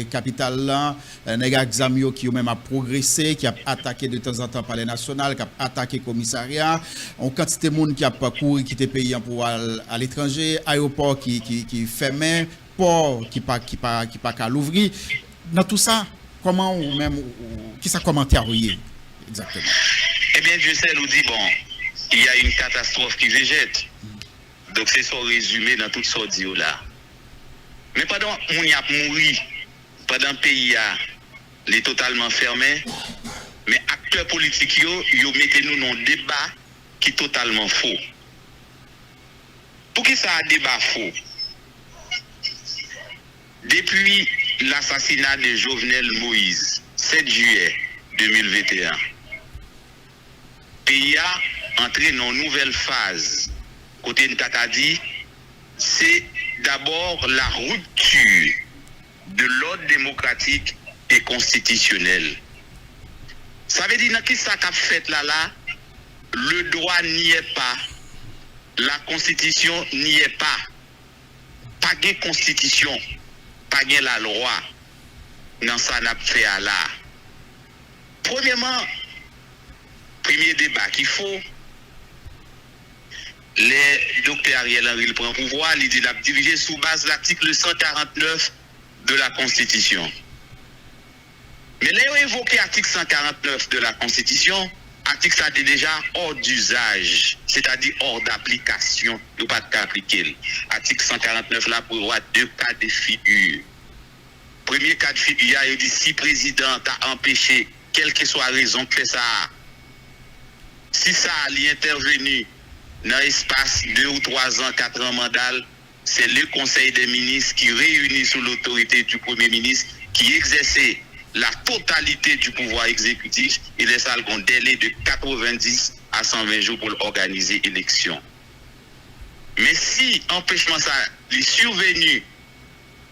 capitale là, nèg exam yo qui même a progressé, qui a attaqué de temps en temps palais national, qui a attaqué commissariat, on quantité de monde qui a couru quitter pays pour aller à l'étranger, aéroport qui fermé, port qui pas qu'à l'ouvrir. Dans tout ça, comment ou même qui ça commentaire exactement? Eh bien, Dieu sait, nous dit bon, il y a une catastrophe qui végète. Donc c'est son résumé dans toute sorte là. Mais pendant qu'on y a mouru, pendant le pays est totalement fermé, mais acteurs politiques yo mettez nous dans un débat qui est totalement faux. Pour qui ça un débat faux? Depuis l'assassinat de Jovenel Moïse, 7 juillet 2021, le pays a entré dans une nouvelle phase. Côté de Tatadi, c'est d'abord la rupture de l'ordre démocratique et constitutionnel. Ça veut dire que ça qu'a fait là, le droit n'y est pas, la constitution n'y est pas. Pas de constitution, pas de la loi. Dans ça n'a fait à là. Premièrement, premier débat qu'il faut, le docteur Ariel Henry prend pouvoir, il dit dirigé sous base de l'article 149 de la Constitution. Mais là, il évoqué l'article 149 de la Constitution, l'article ça est déjà hors d'usage, c'est-à-dire hors d'application, il ne pas appliquer. L'article 149 là prévoit 2 cas de figure. Premier cas de figure, il dit si le président a empêché, quelle que soit la raison que ça, si ça a intervenu dans l'espace 2 ou 3 ans, 4 ans mandat, c'est le Conseil des ministres qui réunit sous l'autorité du Premier ministre, qui exerçait la totalité du pouvoir exécutif et laisse un délai de 90 à 120 jours pour organiser l'élection. Mais si empêchement ça est survenu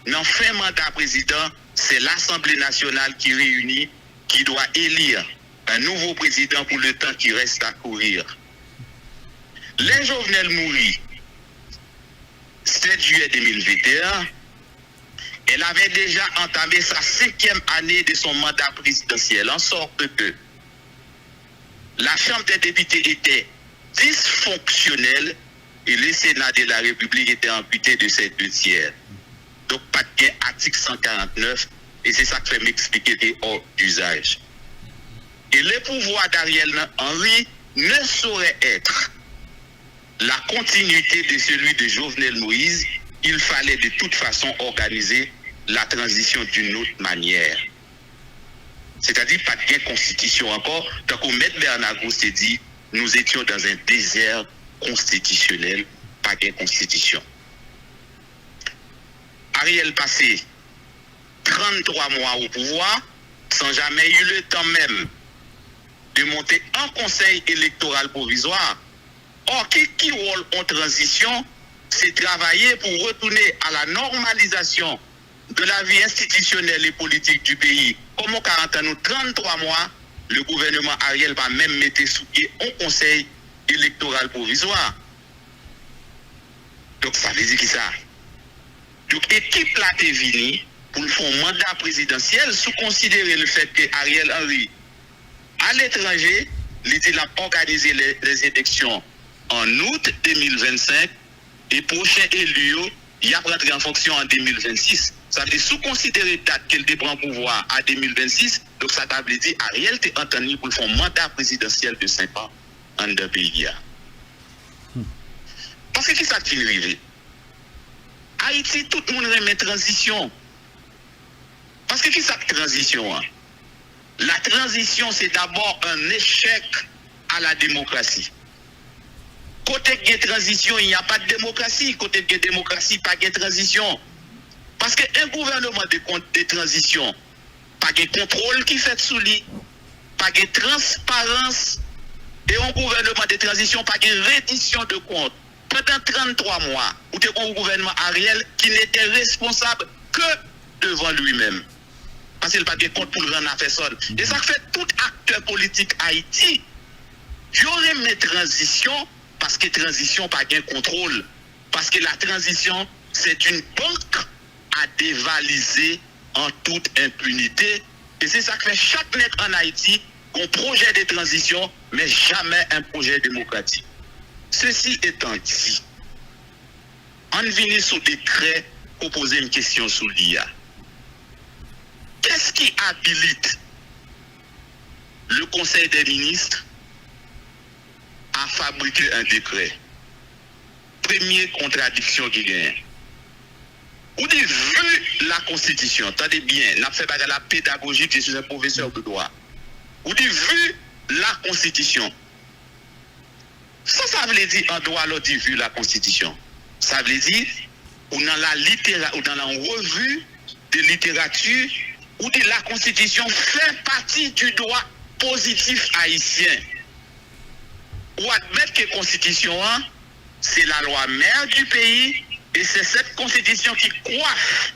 dans fin mandat président, c'est l'Assemblée nationale qui réunit, qui doit élire un nouveau président pour le temps qui reste à courir. Les Jovenel Mouri, 7 juillet 2021, elle avait déjà entamé sa 5e année de son mandat présidentiel, en sorte que la Chambre des députés était dysfonctionnelle et le Sénat de la République était amputé de ses 2 tiers. Donc, pas de gain, article 149, et c'est ça qui fait m'expliquer des hors d'usage. Et le pouvoir d'Ariel Henry ne saurait être la continuité de celui de Jovenel Moïse. Il fallait de toute façon organiser la transition d'une autre manière. C'est-à-dire pas de constitution encore. Donc, au maître Bernard Gros dit, nous étions dans un désert constitutionnel, pas de constitution. Ariel passé 33 mois au pouvoir, sans jamais eu le temps même de monter un conseil électoral provisoire. Or, qui rôle en transition, c'est travailler pour retourner à la normalisation de la vie institutionnelle et politique du pays. Comme au 40 ans, 33 mois, le gouvernement Ariel va même mettre sous pied un conseil électoral provisoire. Donc, ça veut dire que ça. Donc, l'équipe là est venue pour faire un mandat présidentiel sous considérer le fait que Ariel Henry, à l'étranger, il a organisé les élections en août 2025 et prochain élu, il a rentré en fonction en 2026. Ça veut dire sous considérer date qu'elle prend pouvoir à 2026, donc ça veut dire Ariel est entendu pour faire un mandat présidentiel de 5 ans en deux pays. Parce que qui ça qui arrive? Haïti, tout le monde remet transition. Parce que qui ça transition? La transition, c'est d'abord un échec à la démocratie. Côté de transition, il n'y a pas de démocratie. Côté de démocratie, pas de transition. Parce qu'un gouvernement de transition, pas de contrôle qui fait sous lui, pas de transparence, et un gouvernement de transition, pas de reddition de compte. Pendant 33 mois, où tu as un gouvernement Ariel qui n'était responsable que devant lui-même. Parce qu'il n'a pas de compte pour le rendre à personne. Et ça fait tout acteur politique Haïti. J'aurais mes transitions, parce que transition, pas de contrôle. Parce que la transition, c'est une banque à dévaliser en toute impunité. Et c'est ça que fait chaque net en Haïti, un projet de transition, mais jamais un projet démocratique. Ceci étant dit, on vient sous décret pour poser une question sur l'IA. Qu'est-ce qui habilite le Conseil des ministres à fabriquer un décret? Première contradiction qui gagne. Ou dit, vu la Constitution, attendez bien, n'a fait pas de la pédagogie, je suis un professeur de droit. Ou dit, vu la Constitution, ça veut dire en droit, l'autre dit, vu la Constitution. Ça veut dire, ou dans ou dans la revue de littérature, ou dit la Constitution fait partie du droit positif haïtien. Ou admettre que la Constitution, c'est la loi mère du pays, et c'est cette Constitution qui coiffe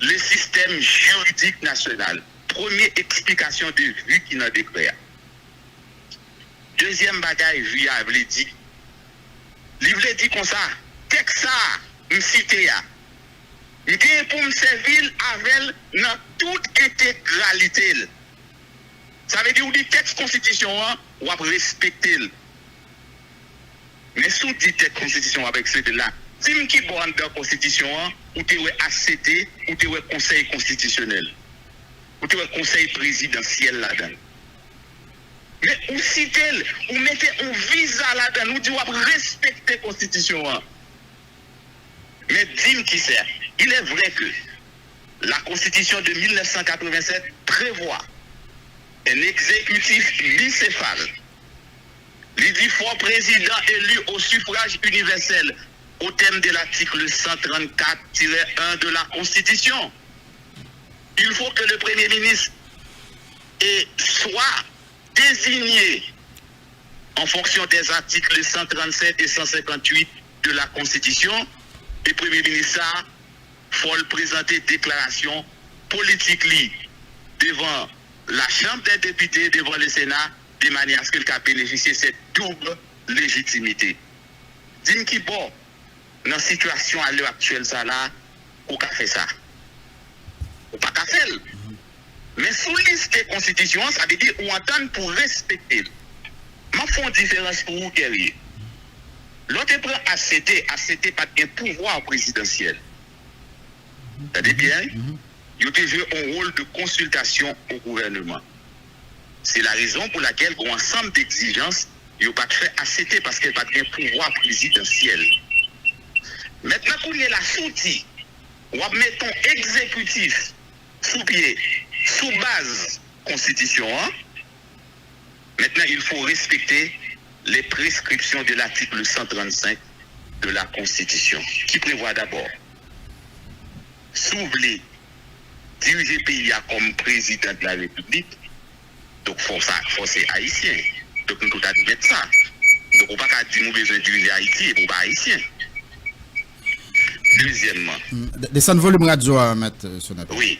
le système juridique national. Première explication de vue qui n'a décret. Deuxième bagaille, vue a dit. Livre dit comme ça, texte ça, m'cité ya. M'était pour me servir avec dans toute intégralité. Ça veut dire ou dit texte constitution ou à respecter. Mais sous dit texte constitution avec ce là, dis-moi qui bon dans constitution ou tu es ACT ou tu es conseil constitutionnel. Ou tu es conseil présidentiel là-dedans. Mais ou citez, ou mettez un visa là-dedans, nous disons respecter la Constitution. Mais dis-moi qui c'est. Il est vrai que la Constitution de 1987 prévoit un exécutif bicéphale. Il dit fort président élu au suffrage universel au terme de l'article 134-1 de la Constitution. Il faut que le Premier ministre soit désigné en fonction des articles 137 et 158 de la Constitution. Et le Premier ministre, il faut le présenter déclaration politique devant la Chambre des députés, devant le Sénat, de manière à ce qu'il puisse bénéficier de cette double légitimité. Dis-moi qui bon, dans la situation à l'heure actuelle, ça là, ou qu'a fait ça? Ou pas qu'a fait? Mais sous liste de constitution, ça veut dire ou entendre pour respecter. Ma font différence pour vous, guerrier. L'autre prend ACT pas de pouvoir présidentiel. Ça veut dire bien, il a joué un rôle de consultation au gouvernement. C'est la raison pour laquelle, au ensemble d'exigences, il n'a pas fait ACT parce qu'il n'a pas de pouvoir présidentiel. Maintenant, qu'on y a la sortie, on va mettre un exécutif sous pied, sous base constitution. Maintenant, il faut respecter les prescriptions de l'article 135 de la Constitution, qui prévoit d'abord, si vous voulez diriger le pays comme président de la République, donc c'est haïtien. Donc nous devons admettre ça. Donc on ne peut pas dire que nous besoin de diriger Haïti et pour pas haïtien. Deuxièmement. Descendre volume radio, mettre son appel. Oui.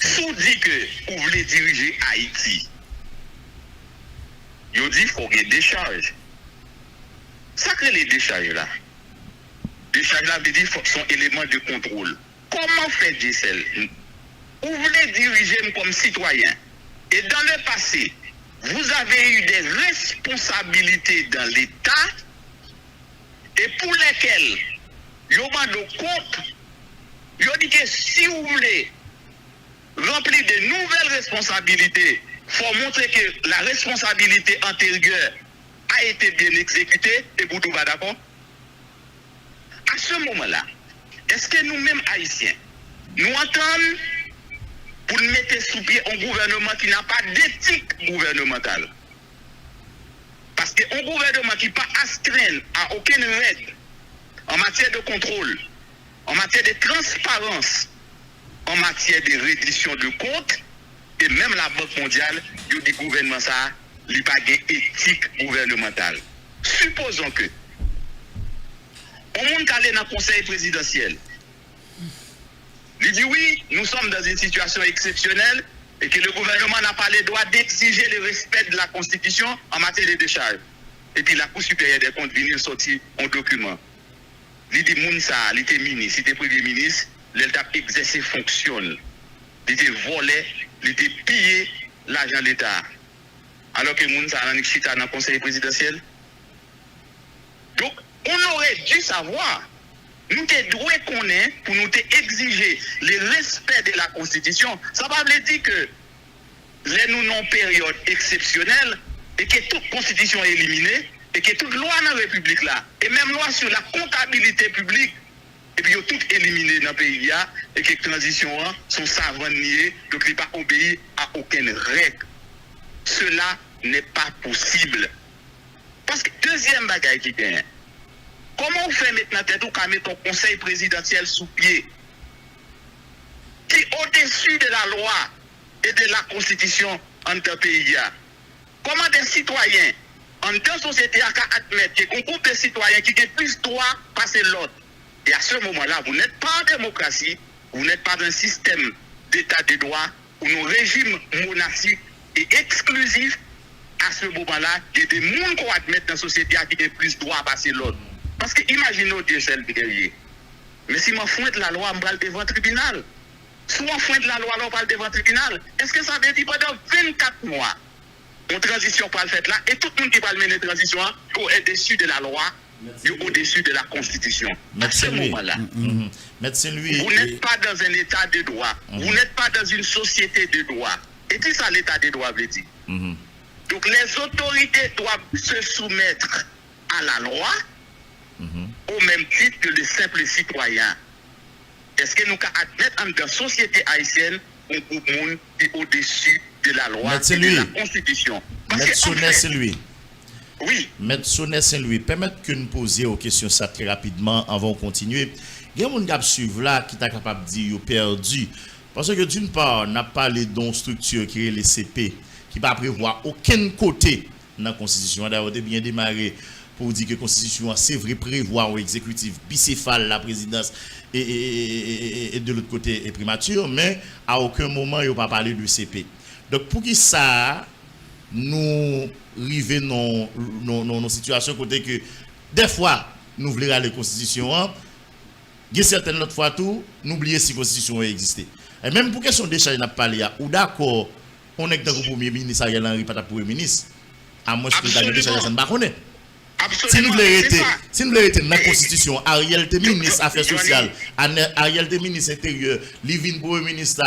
Si vous dites que vous voulez diriger Haïti, vous dites qu'il faut qu'il y ait des décharges. Ça crée les décharges là. Décharges là veut dire que sont éléments de contrôle. Comment faire des celles? Vous voulez diriger comme citoyen. Et dans le passé, vous avez eu des responsabilités dans l'État et pour lesquelles vous avez de compte. Vous dit que si vous voulez remplir de nouvelles responsabilités, il faut montrer que la responsabilité antérieure a été bien exécutée et vous trouvez d'accord? À ce moment-là, est-ce que nous-mêmes haïtiens, nous entendons pour mettre sous pied un gouvernement qui n'a pas d'éthique gouvernementale? Parce qu'un gouvernement qui n'est pas astreint à aucune règle en matière de contrôle, en matière de transparence, en matière de reddition de comptes, et même la Banque mondiale, il dit gouvernement ça, il n'y a pas d'éthique gouvernementale. Supposons que on monte aller dans le conseil présidentiel. Il dit oui, nous sommes dans une situation exceptionnelle et que le gouvernement n'a pas le droit d'exiger le respect de la Constitution en matière de décharge. Et puis la Cour supérieure des comptes vient sortir un document. Il dit Mounsa, il était ministre, il était premier ministre, l'État exercé fonctionne. il était volé, il était pillé l'argent de l'État. Alors que moun sa nan chita dans le conseil présidentiel. Donc, on aurait dû savoir, nous devons connaître pour nous exiger le respect de la Constitution. Ça va veut dire que nous avons une période exceptionnelle et que toute Constitution est éliminée et que toute loi dans la République là, et même loi sur la comptabilité publique, et puis tout éliminé dans le pays et que les transitions sont savantes niées, donc il n'est pas obéi à aucune règle. Cela n'est pas possible. Parce que deuxième bagaille qui vient, comment on fait maintenant tête ou qu'à mettre un conseil présidentiel sous pied qui est au-dessus de la loi et de la constitution en deux pays? Comment des citoyens en deux sociétés à admettre qu'un groupe de citoyens qui a plus de droits passer l'autre? Et à ce moment-là, vous n'êtes pas en démocratie, vous n'êtes pas dans un système d'état de droit ou un régime monarchique et exclusif. À ce moment-là, il y a des gens qu'on admet dans la société qui ont plus de droits à passer l'autre. Parce que imaginez Dieu seul derrière. Mais si je fous de la loi, je vais devant le tribunal. Si je fous de la loi, je vais devant le tribunal. Est-ce que ça veut dire pendant 24 mois, une transition pas le fait là, et tout le monde qui va mener la transition est au-dessus de la loi, au-dessus de la Constitution. À ce moment-là, vous n'êtes pas dans un état de droit. Vous n'êtes pas dans une société de droit. Et c'est ça l'état de droit veut dire. Donc les autorités doivent se soumettre à la loi au même titre que les simples citoyens. Est-ce que nous pouvons admettre dans la société haïtienne un groupe monde qui est au-dessus de la loi et de la Constitution? Maître Sonnet, c'est lui. Oui. Maître Sonnet, c'est lui. Permettez que nous posions aux questions ça très rapidement avant de continuer. Il y a un gars qui suivent là qui est capable de dire perdu. Parce que d'une part, on a parlé d'une structure qui est le CP, qui ne va prévoir aucun côté dans la Constitution. D'ailleurs, on a bien démarré pour dire que la Constitution, c'est vrai, prévoir un exécutif bicéphale, la présidence, et de l'autre côté, est primature, mais à aucun moment, il n'y a pas parlé du CP. Donc, pour qui ça, nous arrivons dans une situation côté que, des fois, nous voulons aller à la Constitution, il y a certaines autres fois, tout, nous oublions si la Constitution existait. Et même pour question de charge, on a parlé, ou d'accord, on est dans le premier ministre, Ariel Henry, pas le premier ministre, à moins que le décharge, ça ne va pas connaître. Si nous voulons arrêter dans la Constitution, Ariel était ministre des Affaires sociales, Ariel était ministre intérieur, Livin premier ministre,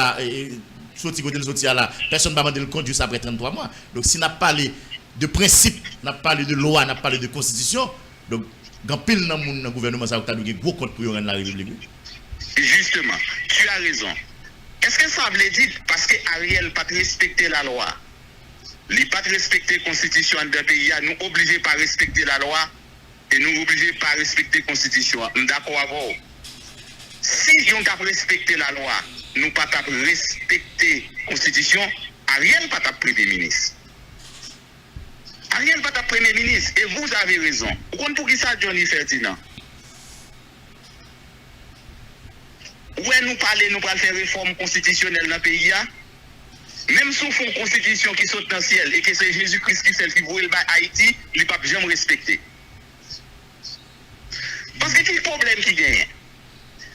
sorti côté social là, personne ne va demander le compte juste après 33 mois. Donc si on a parlé de principe, on a parlé de loi, on a parlé de constitution, donc quand pile dans le gouvernement, ça a eu un gros compte pour la République. Justement, tu as raison. Est-ce que ça veut dire parce que Ariel n'a pas respecté la loi? Il n'a pas respecté la constitution de pays, nous obligés pas respecter la loi et nous obligés pas respecter la constitution. D'accord avec vous. Si on a respecté la loi, nous pas respecter la constitution, Ariel pas premier ministre. Ariel pas premier ministre et vous avez raison. Vous comprenez pour qui ça Johnny Ferdinand? Ouais, nous parlons, nous parlons faire réforme constitutionnelle dans le pays. Même sous une constitution qui saute dans le ciel et que c'est Jésus-Christ qui fait qui voit Haïti, il ne peut jamais respecter. Parce que quel problème qui gagne?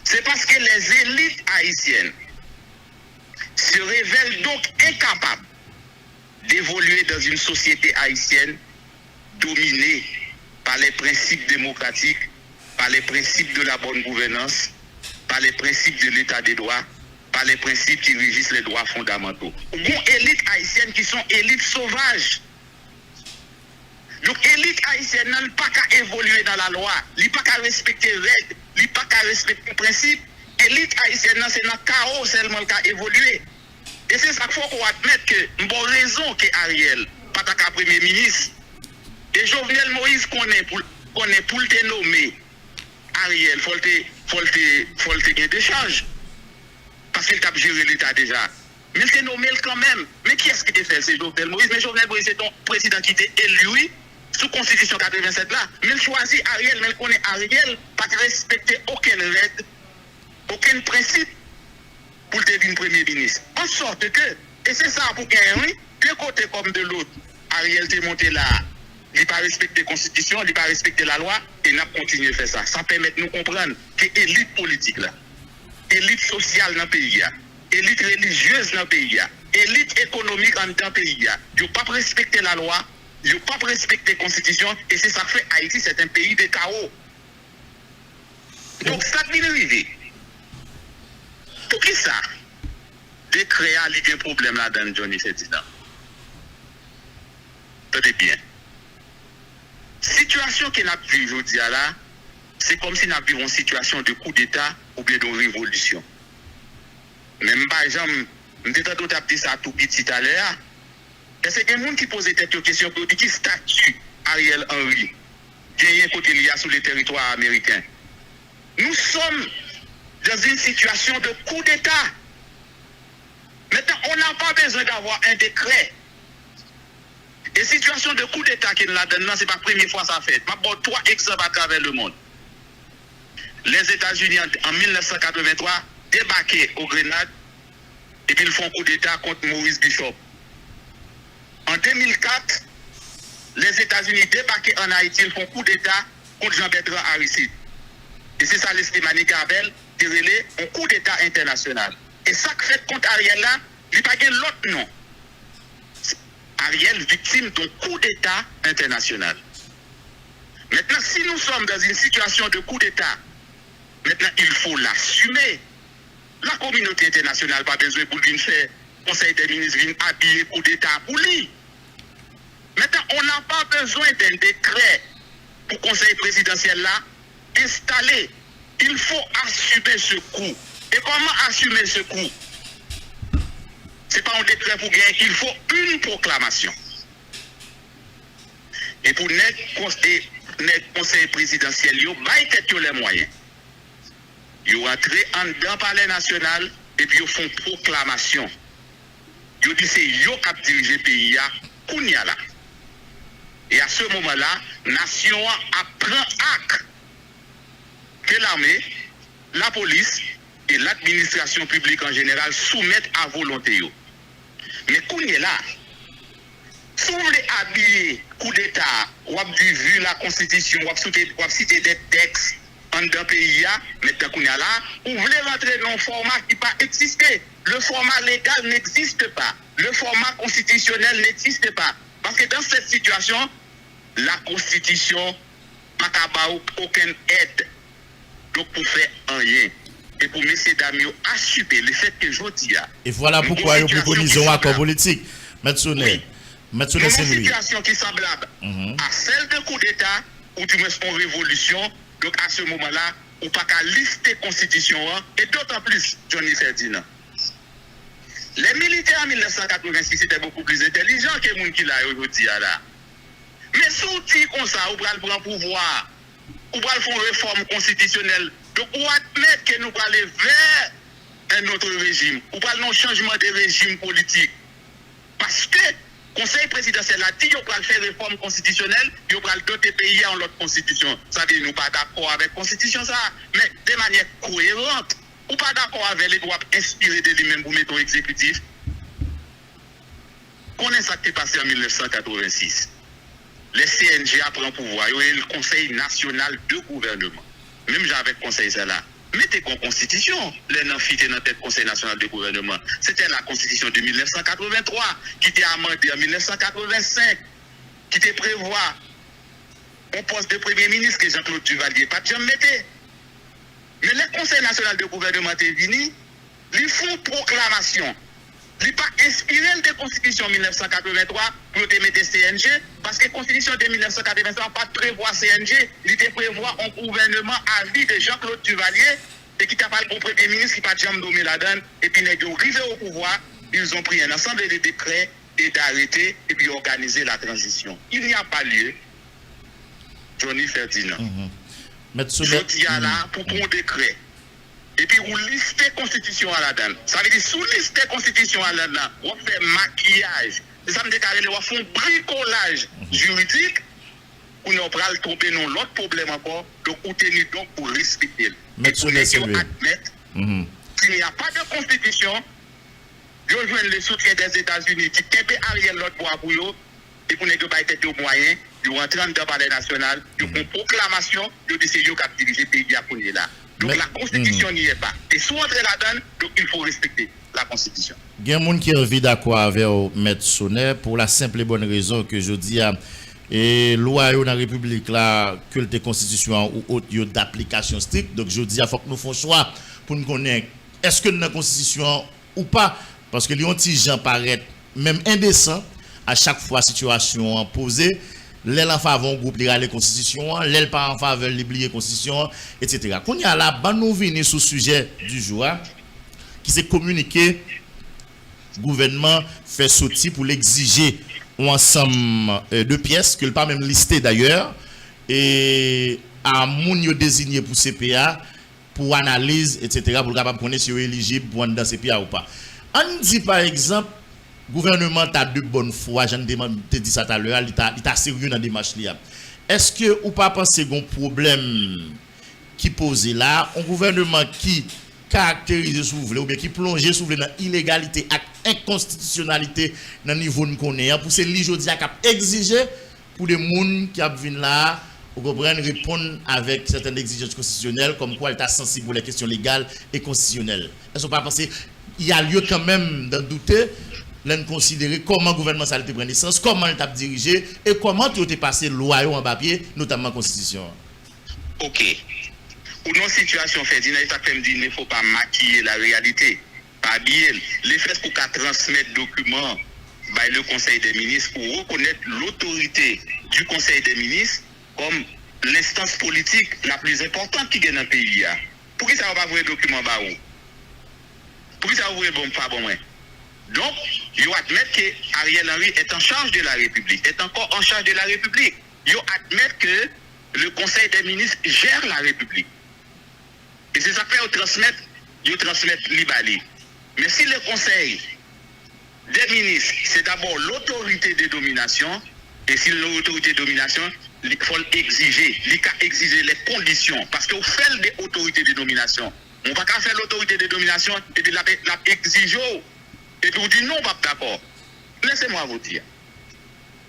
C'est parce que les élites haïtiennes se révèlent donc incapables d'évoluer dans une société haïtienne dominée par les principes démocratiques, par les principes de la bonne gouvernance, par les principes de l'état des droits, par les principes qui régissent les droits fondamentaux. Il y a des élites haïtiennes qui sont élites sauvages. Donc, l'élite haïtienne n'a pas qu'à évoluer dans la loi, il n'a pas qu'à respecter les règles, il n'a pas qu'à respecter les principes. L'élite haïtienne, c'est dans le chaos seulement qu'à évoluer. Et c'est ça qu'il faut qu'on admette que, bon raison que Ariel, pas qu'à premier ministre, et Jovenel Moïse connaît pour le nommer Ariel, il faut le gagner des charges. Parce qu'il a géré l'État déjà. Mais il s'est nommé quand même. Mais qui est-ce qui a fait? C'est Jovenel Moïse. Mais Jovenel Moïse, c'est ton président qui était élu sous Constitution 87 là. Mais il choisit Ariel, mais il connaît Ariel, pas respecter aucune règle, aucun principe pour devenir premier ministre. En sorte que, et c'est ça pour gagner, de côté comme de l'autre, Ariel t'est monté là. Il n'a pas respecté la Constitution, il n'a pas respecté la loi, et il a continué à faire ça. Ça permet de nous comprendre que l'élite politique là, élite sociale dans le pays, élite religieuse dans le pays, élite économique dans le pays. Ils n'ont pas respecté la loi, ils n'ont pas respecté la constitution, et c'est ça que fait Haïti, c'est un pays de chaos. Donc ça vient arriver. Pour qui ça? Décret a un problème là dans Johnny Ferdinand. Tenez bien. Situation que nous vivons aujourd'hui là, c'est comme si nous vivions une situation de coup d'État ou bien de révolution. Même par exemple, nous avons tout dit ça tout petit à l'heure. Est-ce qu'il y a des gens qui posent cette question pour dire qui statut Ariel Henry gagné côté lié sur le territoire américain? Nous sommes dans une situation de coup d'État. Maintenant, on n'a pas besoin d'avoir un décret. Et situation de coup d'État qui nous la donne, ce n'est pas la première fois que ça fait. Je vais 3 exemples à travers le monde. Les États-Unis, en 1983, débarquaient au Grenade et puis ils font coup d'État contre Maurice Bishop. En 2004, les États-Unis débarquaient en Haïti, ils font coup d'État contre Jean-Bertrand Aristide. Et c'est ça, Stéphanie Carvel, qui relève un coup d'État international. Et ça que fait contre Ariel là, il n'y a pas l'autre nom. Ariel victime d'un coup d'État international. Maintenant, si nous sommes dans une situation de coup d'État, maintenant il faut l'assumer. La communauté internationale n'a pas besoin pour venir faire Conseil des ministres, venir habiller coup d'État pour lui. Maintenant, on n'a pas besoin d'un décret pour le Conseil présidentiel là installé. Il faut assumer ce coup. Et comment assumer ce coup? Ce n'est pas un décret pour gagner, il faut une proclamation. Et pour notre conseil présidentiel, il y a les moyens. Ils rentrent en dedans le palais national et puis ils font proclamation. Ils disent c'est eux qui dirigent le pays, Kounia là. Et à ce moment-là, la nation apprend acte que l'armée, la police et l'administration publique en général soumettent à volonté. Mais Kounia là, si vous voulez habiller coup d'État, ou avez vu la Constitution, ou avez cité des textes en d'un pays, maintenant Kounia là, vous voulez rentrer dans un format qui n'a pas existé. Le format légal n'existe pas. Le format constitutionnel n'existe pas. Parce que dans cette situation, la Constitution n'a pas aucune aide. Donc pour faire rien. Et pour M. Damio assumer le fait que je dis. Et voilà pourquoi nous préconisons un accord politique. Matsoune, c'est lui. Une situation qui est semblable à celle de coup d'État ou du moins en révolution. Donc à ce moment-là, on ne peut pas lister la Constitution et d'autant plus Johnny Ferdinand. Les militaires en 1986 étaient beaucoup plus intelligents que les gens qui l'ont aujourd'hui. Mais si on dit comme ça, on va prendre pouvoir, on va faire une réforme constitutionnelle. Donc on admettre que nous allons aller vers un autre régime. On va faire un changement de régime politique. Parce que le Conseil présidentiel a dit qu'on va faire une réforme constitutionnelle, qu'on va doter le pays en l'autre constitution. Ça veut dire que nous ne sommes pas d'accord avec la constitution, ça, mais de manière cohérente. Ou pas d'accord avec les droits inspirés de lui-même pour mettre au exécutif. Connaissez ce qui est passé en 1986. Le CNG a pris le pouvoir, il y a eu le Conseil national de gouvernement. Même j'avais le Conseil là. Mettez en constitution, les non fités dans le Conseil national de gouvernement. C'était la constitution de 1983 qui était amendée en 1985, qui était prévoir au poste de Premier ministre que Jean-Claude Duvalier, pas de jamais mettez. Mais le Conseil national de gouvernement est venu, ils font proclamation. Ils n'ont pas inspiré de la Constitution 1983 pour mettre CNG, parce que la Constitution de 1983 n'a pas prévoir CNG, il était prévoir un gouvernement à vie de Jean-Claude Duvalier, et qui n'a pas le Premier ministre qui n'a pas jamais nommé la donne, et puis ils sont arrivés au pouvoir, ils ont pris un ensemble de décrets et d'arrêter, et puis organiser la transition. Il n'y a pas lieu, Johnny Ferdinand. Je dis à là pour prendre un décret. Et puis, vous listez la Constitution à la donne. Ça veut dire, sous liste la Constitution à la donne, on fait maquillage. Ça veut dire qu'on fait un bricolage juridique pour ne pas tromper dans l'autre problème encore. Donc, on tenir donc pour respecter. Et pour admettre qu'il n'y a pas de Constitution, je joins le soutien des États-Unis qui tépé Ariel l'autre pour eux. Et pour ne pas être au moyen, ils rentrent dans le palais national, ils font une proclamation, ils disent qu'ils ont dirigé le pays à là. Donc la Constitution n'y est pas. Et si on entre là-dedans, donc il faut respecter. la Constitution. Il y a des gens qui ont envie d'accord avec M. Sonnet pour la simple et bonne raison que je dis et loi dans la République là que la constitution ou autre d'application stricte. Donc je dis il faut que nous fassions choix pour nous connaître est-ce que dans la constitution ou pas parce que les petits gens paraissent même indécents à chaque fois situation posée. L'aile en faveur groupe li la constitution, l'aile pas en faveur l'oublier constitution, etc. Qu'on y a là, ban nous venir sur le sujet du jour, qui s'est communiqué, gouvernement fait sortir pour l'exiger un ensemble de pièces, que le pas même listé d'ailleurs, et à moun yo désigné pour CPA, pour analyse, etc., pour capable connaître si vous éligible pour entrer dans CPA ou pas. On dit par exemple, gouvernement a de bonne foi, j'en te dit ça tout à l'heure, il est sérieux dans la démarche. Est-ce que ou pas penser qu'il y a un problème qui pose là, un gouvernement qui caractérise sous ou bien qui plonge sous dans l'illégalité et inconstitutionnalité dans le niveau de connaît pour ces li à exiger pour des gens qui viennent là pour répondre avec certaines exigences constitutionnelles comme quoi elle est sensible pour les questions légales et constitutionnelles. Est-ce que pas penser il y a lieu quand même d'en douter l'en considérer comment le gouvernement ça a été pris naissance, comment il a dirigé et comment tu as passé loi en papier, notamment la Constitution. Ok. Pour nos situations, Ferdinand, il ne faut pas maquiller la réalité. Pas bien. Les faits pour qu'à transmettre documents by le Conseil des ministres pour reconnaître l'autorité du Conseil des ministres comme l'instance politique la plus importante qui est dans le pays. Pour qui ça va pas voir document barreau? Pour qui ça va voir bon pas bon? Donc, ils admettent que Ariel Henry est en charge de la République, est encore en charge de la République. Ils admettent que le Conseil des ministres gère la République. Et c'est ça qu'ils transmettent l'Ibali. Mais si le Conseil des ministres, c'est d'abord l'autorité de domination, et si l'autorité de domination, il faut exiger les conditions. Parce qu'au fait des autorités de domination, on ne va pas faire l'autorité de domination et de la exiger. Et puis vous dites non, pas d'accord. Laissez-moi vous dire.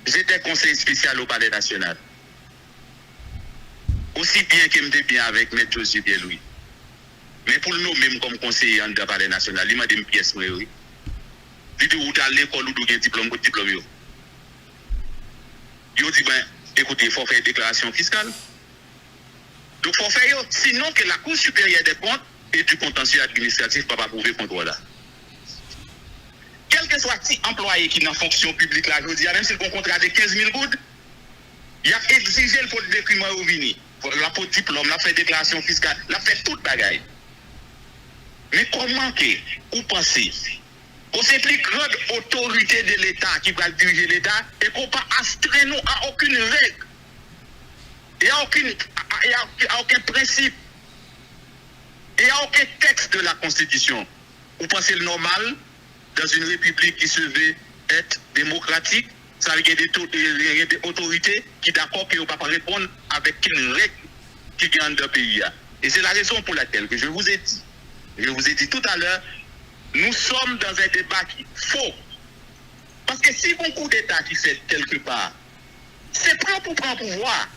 J'étais conseiller spécial au Palais national. Aussi bien que je bien avec M. Josie Bien-Louis. Mais pour nous même comme conseiller en le Palais national, il m'a dit une pièce. Oui. Il dit, vous êtes à l'école ou vous avez un diplôme. Il dit, ben, écoutez, il faut faire une déclaration fiscale. Donc, il faut faire, sinon que la Cour supérieure des comptes et du contentieux administratif ne peut pas prouver contrôle là. Quel que soit si employé qui est en fonction publique là, je dis, même si le contrat de 15 000 gouttes, il a exigé le pot de document au vini. La pot de diplôme, la fait déclaration fiscale, la fait toute bagaille. Mais comment que vous pensez qu'on c'est plus grande autorité de l'État qui va diriger l'État et qu'on ne pas astreindre nous à aucune règle, et à aucun principe, et à aucun texte de la Constitution? Vous pensez le normal dans une république qui se veut être démocratique, ça veut dire des autorités qui d'accord qu'ils ne vont pas répondre avec une règle qui gagne dans le pays. Et c'est la raison pour laquelle que je vous ai dit tout à l'heure, nous sommes dans un débat qui est faux. Parce que si bon coup d'État qui fait quelque part, c'est prendre pour prendre pouvoir.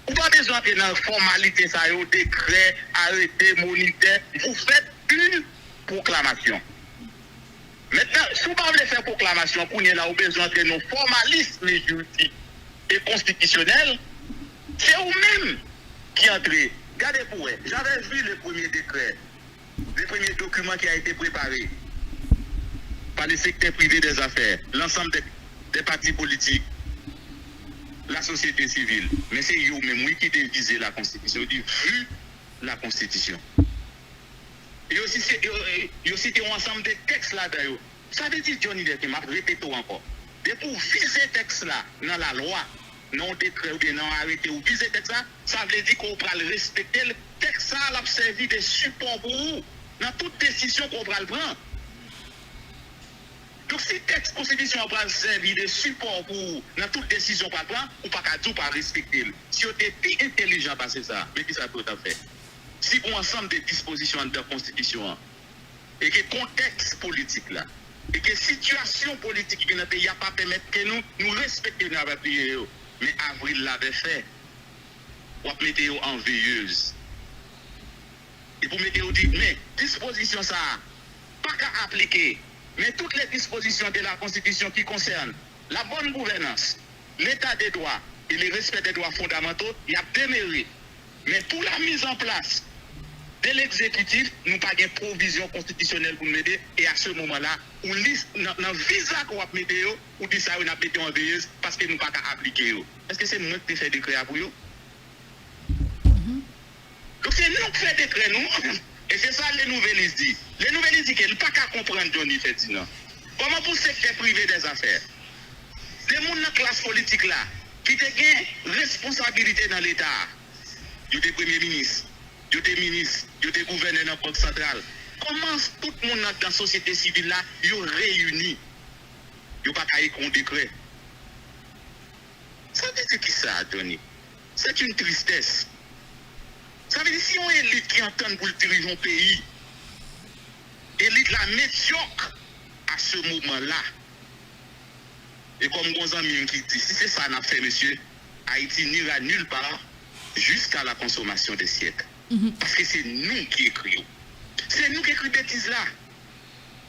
Vous n'avez pas besoin d'entrer dans la formalité, ça y est, décret, arrêté, moniteur. Vous faites une proclamation. Maintenant, si vous ne voulez pas faire proclamation, vous avez besoin d'entrer dans le formalisme juridique et constitutionnel, c'est vous-même qui entrez. Regardez pour vous, j'avais vu le premier décret, le premier document qui a été préparé par le secteur privé des affaires, l'ensemble des partis politiques, la société civile. Mais c'est vous-même qui divisez la Constitution, vu la Constitution. Et aussi, c'est un ensemble de textes là-dedans. Ça veut dire, Johnny Depp, je répète encore. Et pour viser texte là, dans la loi, non décret ou bien non arrêté ou viser texte là, ça veut dire qu'on va le respecter. Le texte là, l'a servi de support pour vous, dans toute décision qu'on va le prendre. Donc si le texte constitution va servir de support pour vous, dans toute décision qu'on va prendre, ou pas qu'à tout pas respecter. Si vous êtes plus intelligent passer ça, mais qui ça peut faire? Si on ensemble de dispositions de la Constitution et que contexte politique là, et que situation politique qui dans le pays n'a pas permettre que nous respections nos pays, mais Avril l'avait fait, on mettre en veilleuse. Et pour mettre dit, mais disposition ça, pas qu'à appliquer, mais toutes les dispositions de la Constitution qui concernent la bonne gouvernance, l'état des droits et le respect des droits fondamentaux, il y a démérité. Mais pour la mise en place de l'exécutif, nous n'avons pas de provision constitutionnelle pour nous aider. Et à ce moment-là, on liste dans le visa qu'on va mettre, ou dit ça, on a mis en veilleuse parce que nous n'avons pas qu'à appliquer. Est-ce que c'est moi qui fais décret pour vous? Donc c'est nous qui faisons décret, nous. Et c'est ça les nouvelles disent. Les nouvelles disent qu'ils n'ont pas qu'à comprendre Johnny Ferdinand. Comment pour le secteur privé des affaires, des gens dans la classe politique là, qui ont responsabilité dans l'État, ils sont premiers ministres, ils sont ministres, ils sont gouverneurs dans la Banque centrale. Comment tout le monde dans la société civile là, ils sont réunis? Ils n'ont pas qu'à écrire un décret. Ça veut dire qui ça, Johnny? C'est une tristesse. Ça veut dire si on est élite qui entend pour diriger un pays, élite la médiocre à ce moment-là. Et comme Gonzamine qui dit, si c'est ça qu'on a fait, monsieur, Haïti n'ira nulle part jusqu'à la consommation des siècles. Parce que c'est nous qui écrivons. C'est nous qui écrivons bêtises là.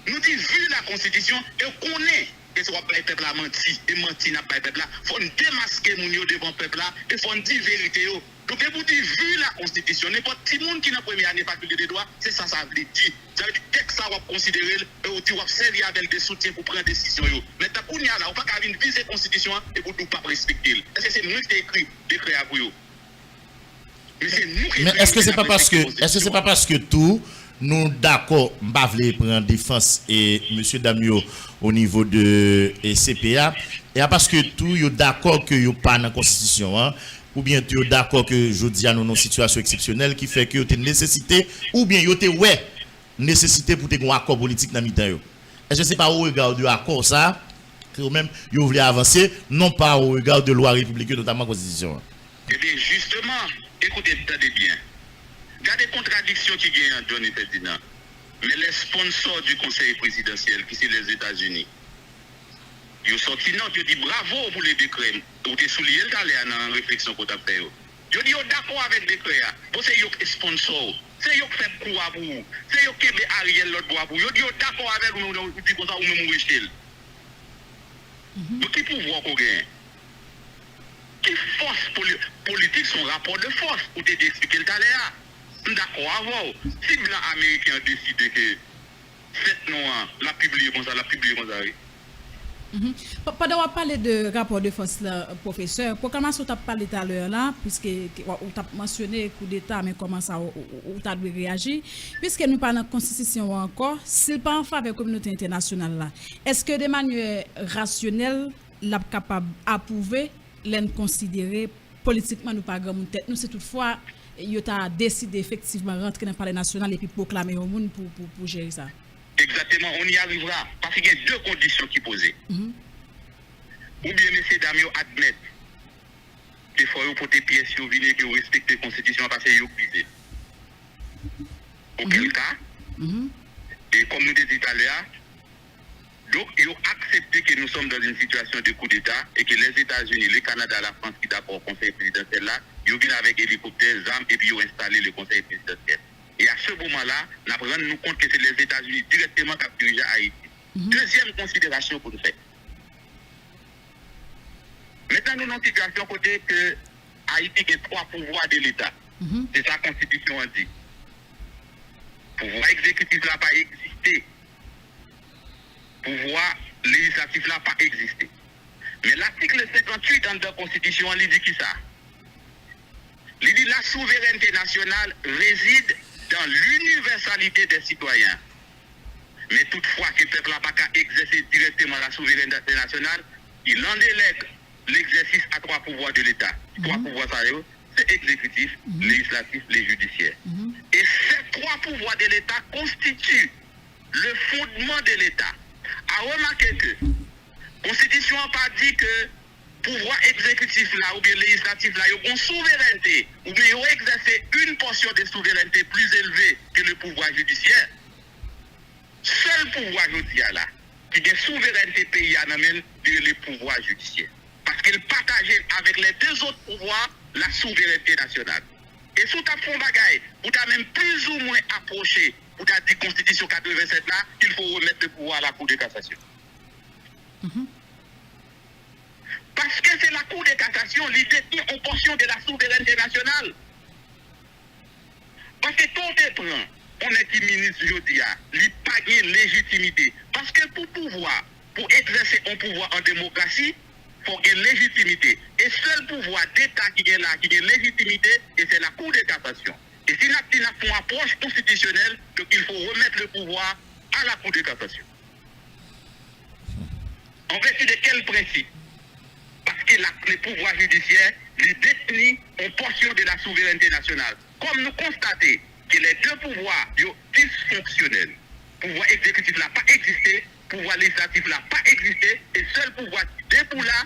Nous disons, vu la Constitution, et on connaît que ce soit le peuple a menti, et menti n'a pas le peuple là. Il faut démasquer mon devant le peuple là, et il faut dire vérité. Donc, vous dites, vu la Constitution, n'importe qui qui n'a première année pas des droits, c'est ça, ça veut dire. Ça veut dire que ça va considérer, et on va servir avec des soutiens pour prendre des décisions. Maintenant, pour nous, on ne peut pas viser la Constitution et pour ne pas respecter. Est-ce que c'est nous qui écrit décret à vous? Mais c'est nous qui. Mais est-ce que c'est pas parce que tout nous d'accord, m'pa vle prendre défense et monsieur Damio au niveau de CPA et parce que tout yo d'accord que yo pas dans constitution hein, ou bien tu d'accord que jodi a nous une situation exceptionnelle qui fait que yo te nécessité ou bien yo te ouais nécessité pour te un accord politique dans mi-temps yo. Est-ce que c'est pas au regard de accord ça que même yo voulez avancer non pas au regard de loi républicaine notamment constitution. Eh bien justement, écoutez bien. Regardez les contradictions qui gagnent Johnny Ferdinand. Mais les sponsors du conseil présidentiel, qui sont les États-Unis, ils sont sortis, non, ils disent bravo pour les décrets. Vous avez souligné dans la réflexion qu'on a fait. Ils disent d'accord avec les décrets. C'est eux qui sponsor. C'est eux qui font quoi pour vous. C'est eux qui ont Ariel l'autre bois pour vous. Ils disent d'accord avec vous, vous dites comme ça, vous même rejetez. Donc, qui pouvoir qu'on gagne? Qui force politique, son rapport de force, ou t'es expliqué le talent. D'accord, avant, si blanc américain décide que cette noire, la publier comme ça, Pendant qu'on parle de rapport de force, là, professeur, pour comment tu as parlé tout à l'heure là, puisque tu as mentionné coup d'État, mais comment ça tu as dû réagir, puisque nous parlons de la Constitution encore, s'il pas en faveur de la communauté internationale là, est-ce que de manière rationnelle, la capable d'approuver, l'en considérer politiquement nous pas grand tête, nous c'est toutefois il a décidé effectivement de rentrer dans le palais national et puis proclamer au monde pour gérer ça. Exactement, on y arrivera. Parce qu'il y a deux conditions qui posent. Ou bien, M. Damio admettent qu'il faut porter pièces sur venir que vous respectez la Constitution parce que vous brisez. Auquel cas, et comme nous dit tout à l'heure, donc ils ont accepté que nous sommes dans une situation de coup d'État et que les États-Unis, le Canada, la France qui d'accord au Conseil présidentiel là, ils viennent avec hélicoptères, armes et puis ils ont installé le Conseil présidentiel. Et à ce moment-là, nous rendons compte que c'est les États-Unis directement qui ont dirigé Haïti. Deuxième considération pour nous faire. Maintenant, nous avons une situation côté que Haïti a 3 pouvoirs de l'État. C'est sa constitution en dit. Pouvoir exécutif n'a pas existé. Pouvoir législatif n'a pas existé. Mais l'article 58 dans la Constitution, il dit qui ça? Il dit la souveraineté nationale réside dans l'universalité des citoyens. Mais toutefois que le peuple n'a pas qu'à exercer directement la souveraineté nationale, il en délègue l'exercice à 3 pouvoirs de l'État. 3 pouvoirs, c'est exécutif, législatif, les judiciaires. Et ces 3 pouvoirs de l'État constituent le fondement de l'État. À remarquer que la Constitution n'a pas dit que pouvoir exécutif là ou bien législatif là, ils ont une souveraineté ou bien ils ont exercé une portion de souveraineté plus élevée que le pouvoir judiciaire. Seul pouvoir judiciaire là, qui a une souveraineté pays à le pouvoir judiciaire. Parce qu'il partageait avec les 2 autres pouvoirs la souveraineté nationale. Et sous ta fond bagaille, vous t'as même plus ou moins approché pour ta dit Constitution 87 là, qu'il faut remettre le pouvoir à la Cour de cassation. Parce que c'est la Cour de cassation qui détient en portion de la souveraineté nationale. Parce que quand on prend, on est qui ministre Jodia, il n'y a pas de légitimité. Parce que pour exercer un pouvoir en démocratie, il faut une légitimité. Et seul pouvoir d'État qui est là, qui a une légitimité, et c'est la Cour de cassation. Et si nous avons une approche constitutionnelle, donc il faut remettre le pouvoir à la Cour de cassation. En vertu de quel principe? Parce que le pouvoir judiciaire est détenu en portion de la souveraineté nationale. Comme nous constatons que les deux pouvoirs sont dysfonctionnels, le pouvoir exécutif n'a pas existé, le pouvoir législatif n'a pas existé, et seul pouvoir des pour là,